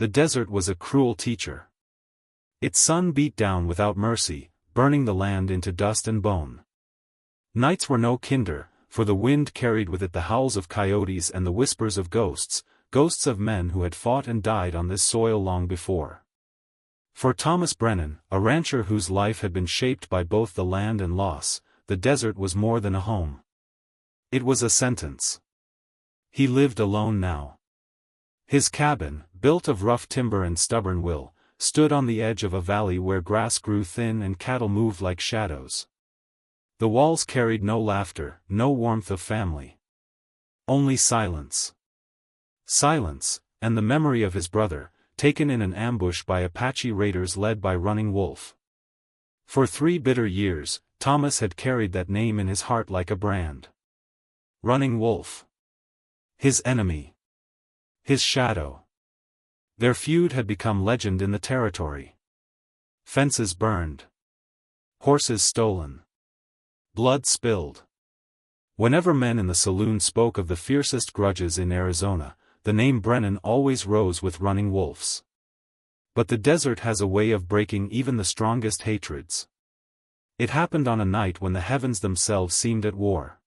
The desert was a cruel teacher. Its sun beat down without mercy, burning the land into dust and bone. Nights were no kinder, for the wind carried with it the howls of coyotes and the whispers of ghosts, ghosts of men who had fought and died on this soil long before. For Thomas Brennan, a rancher whose life had been shaped by both the land and loss, the desert was more than a home. It was a sentence. He lived alone now. His cabin, built of rough timber and stubborn will, stood on the edge of a valley where grass grew thin and cattle moved like shadows. The walls carried no laughter, no warmth of family. Only silence. Silence, and the memory of his brother, taken in an ambush by Apache raiders led by Running Wolf. For 3 bitter years, Thomas had carried that name in his heart like a brand. Running Wolf. His enemy. His shadow. Their feud had become legend in the territory. Fences burned. Horses stolen. Blood spilled. Whenever men in the saloon spoke of the fiercest grudges in Arizona, the name Brennan always rose with Running Wolves. But the desert has a way of breaking even the strongest hatreds. It happened on a night when the heavens themselves seemed at war.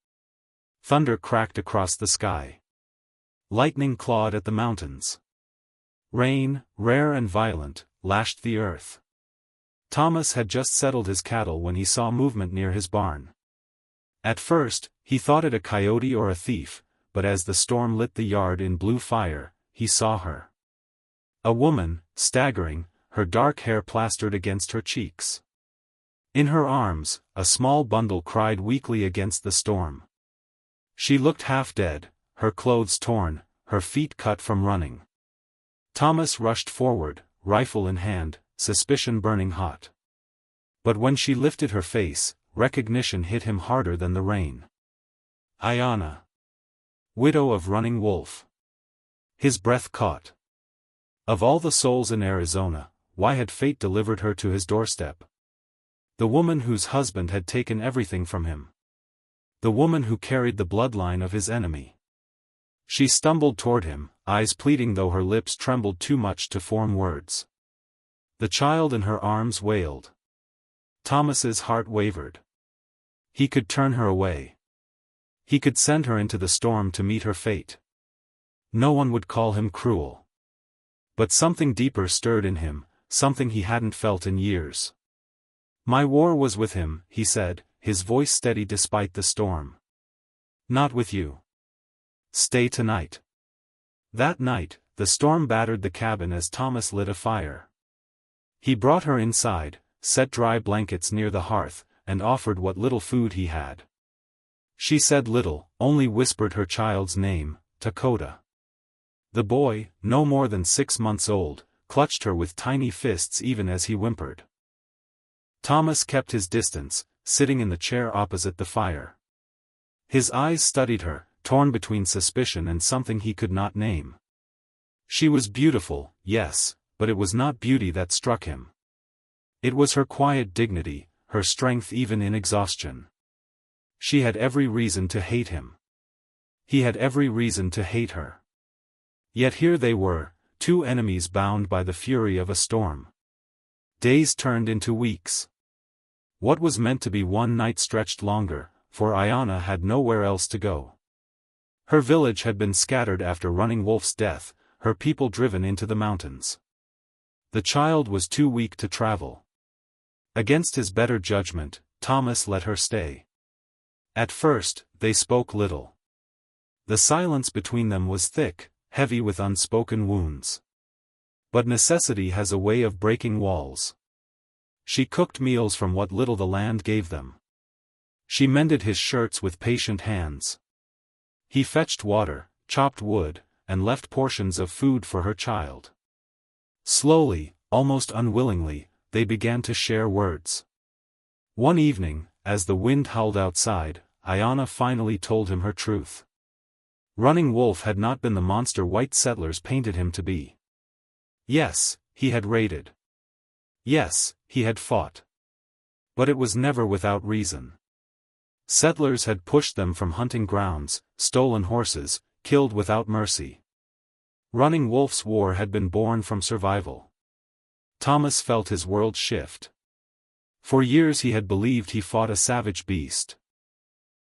Thunder cracked across the sky. Lightning clawed at the mountains. Rain, rare and violent, lashed the earth. Thomas had just settled his cattle when he saw movement near his barn. At first, he thought it a coyote or a thief, but as the storm lit the yard in blue fire, he saw her. A woman, staggering, her dark hair plastered against her cheeks. In her arms, a small bundle cried weakly against the storm. She looked half dead, her clothes torn, her feet cut from running. Thomas rushed forward, rifle in hand, suspicion burning hot. But when she lifted her face, recognition hit him harder than the rain. Ayanna. Widow of Running Wolf. His breath caught. Of all the souls in Arizona, why had fate delivered her to his doorstep? The woman whose husband had taken everything from him. The woman who carried the bloodline of his enemy. She stumbled toward him, eyes pleading though her lips trembled too much to form words. The child in her arms wailed. Thomas's heart wavered. He could turn her away. He could send her into the storm to meet her fate. No one would call him cruel. But something deeper stirred in him, something he hadn't felt in years. My war was with him, he said, his voice steady despite the storm. Not with you. Stay tonight. That night, the storm battered the cabin as Thomas lit a fire. He brought her inside, set dry blankets near the hearth, and offered what little food he had. She said little, only whispered her child's name, Dakota. The boy, no more than 6 months old, clutched her with tiny fists even as he whimpered. Thomas kept his distance, sitting in the chair opposite the fire. His eyes studied her, torn between suspicion and something he could not name. She was beautiful, yes, but it was not beauty that struck him. It was her quiet dignity, her strength even in exhaustion. She had every reason to hate him. He had every reason to hate her. Yet here they were, 2 enemies bound by the fury of a storm. Days turned into weeks. What was meant to be one night stretched longer, for Ayanna had nowhere else to go. Her village had been scattered after Running Wolf's death, her people driven into the mountains. The child was too weak to travel. Against his better judgment, Thomas let her stay. At first, they spoke little. The silence between them was thick, heavy with unspoken wounds. But necessity has a way of breaking walls. She cooked meals from what little the land gave them. She mended his shirts with patient hands. He fetched water, chopped wood, and left portions of food for her child. Slowly, almost unwillingly, they began to share words. One evening, as the wind howled outside, Ayanna finally told him her truth. Running Wolf had not been the monster white settlers painted him to be. Yes, he had raided. Yes, he had fought. But it was never without reason. Settlers had pushed them from hunting grounds, stolen horses, killed without mercy. Running Wolf's War had been born from survival. Thomas felt his world shift. For years he had believed he fought a savage beast.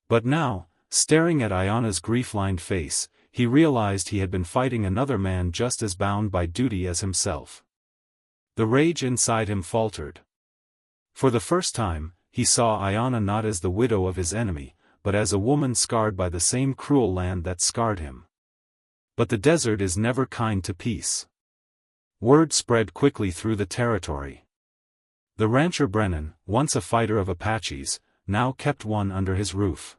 But now, staring at Ayana's grief-lined face, he realized he had been fighting another man just as bound by duty as himself. The rage inside him faltered. For the first time, he saw Ayana not as the widow of his enemy, but as a woman scarred by the same cruel land that scarred him. But the desert is never kind to peace. Word spread quickly through the territory. The rancher Brennan, once a fighter of Apaches, now kept one under his roof.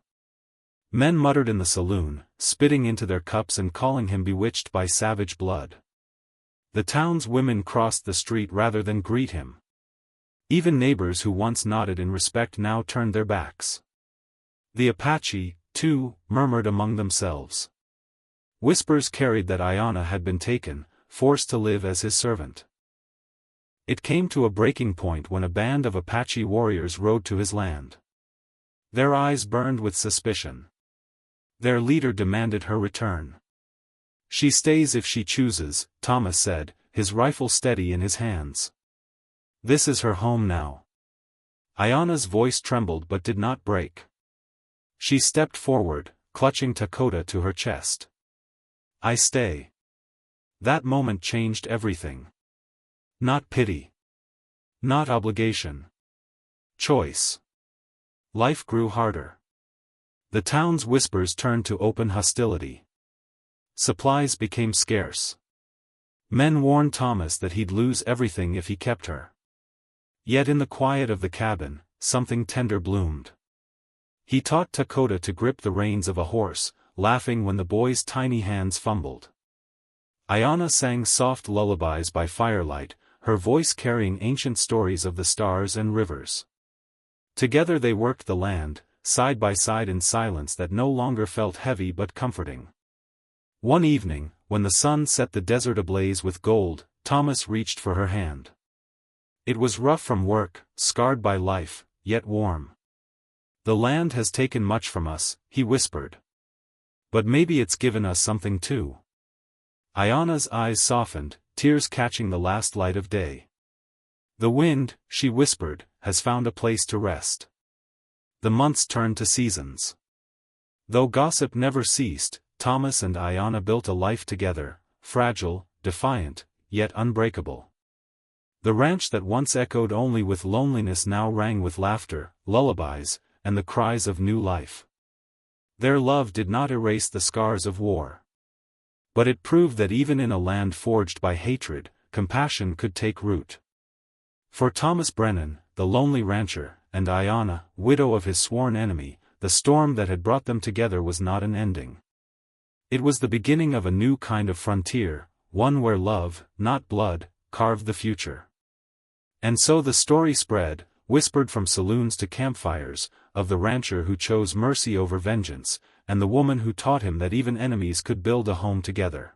Men muttered in the saloon, spitting into their cups and calling him bewitched by savage blood. The town's women crossed the street rather than greet him. Even neighbors who once nodded in respect now turned their backs. The Apache, too, murmured among themselves. Whispers carried that Ayana had been taken, forced to live as his servant. It came to a breaking point when a band of Apache warriors rode to his land. Their eyes burned with suspicion. Their leader demanded her return. "She stays if she chooses," Thomas said, his rifle steady in his hands. "This is her home now." Ayana's voice trembled but did not break. She stepped forward, clutching Dakota to her chest. "I stay." That moment changed everything. Not pity. Not obligation. Choice. Life grew harder. The town's whispers turned to open hostility. Supplies became scarce. Men warned Thomas that he'd lose everything if he kept her. Yet in the quiet of the cabin, something tender bloomed. He taught Dakota to grip the reins of a horse, laughing when the boy's tiny hands fumbled. Ayana sang soft lullabies by firelight, her voice carrying ancient stories of the stars and rivers. Together they worked the land, side by side in silence that no longer felt heavy but comforting. One evening, when the sun set the desert ablaze with gold, Thomas reached for her hand. It was rough from work, scarred by life, yet warm. "The land has taken much from us," he whispered. "But maybe it's given us something too." Ayana's eyes softened, tears catching the last light of day. "The wind," she whispered, "has found a place to rest." The months turned to seasons. Though gossip never ceased, Thomas and Ayana built a life together, fragile, defiant, yet unbreakable. The ranch that once echoed only with loneliness now rang with laughter, lullabies, and the cries of new life. Their love did not erase the scars of war. But it proved that even in a land forged by hatred, compassion could take root. For Thomas Brennan, the lonely rancher, and Ayana, widow of his sworn enemy, the storm that had brought them together was not an ending. It was the beginning of a new kind of frontier, one where love, not blood, carved the future. And so the story spread, whispered from saloons to campfires, of the rancher who chose mercy over vengeance, and the woman who taught him that even enemies could build a home together.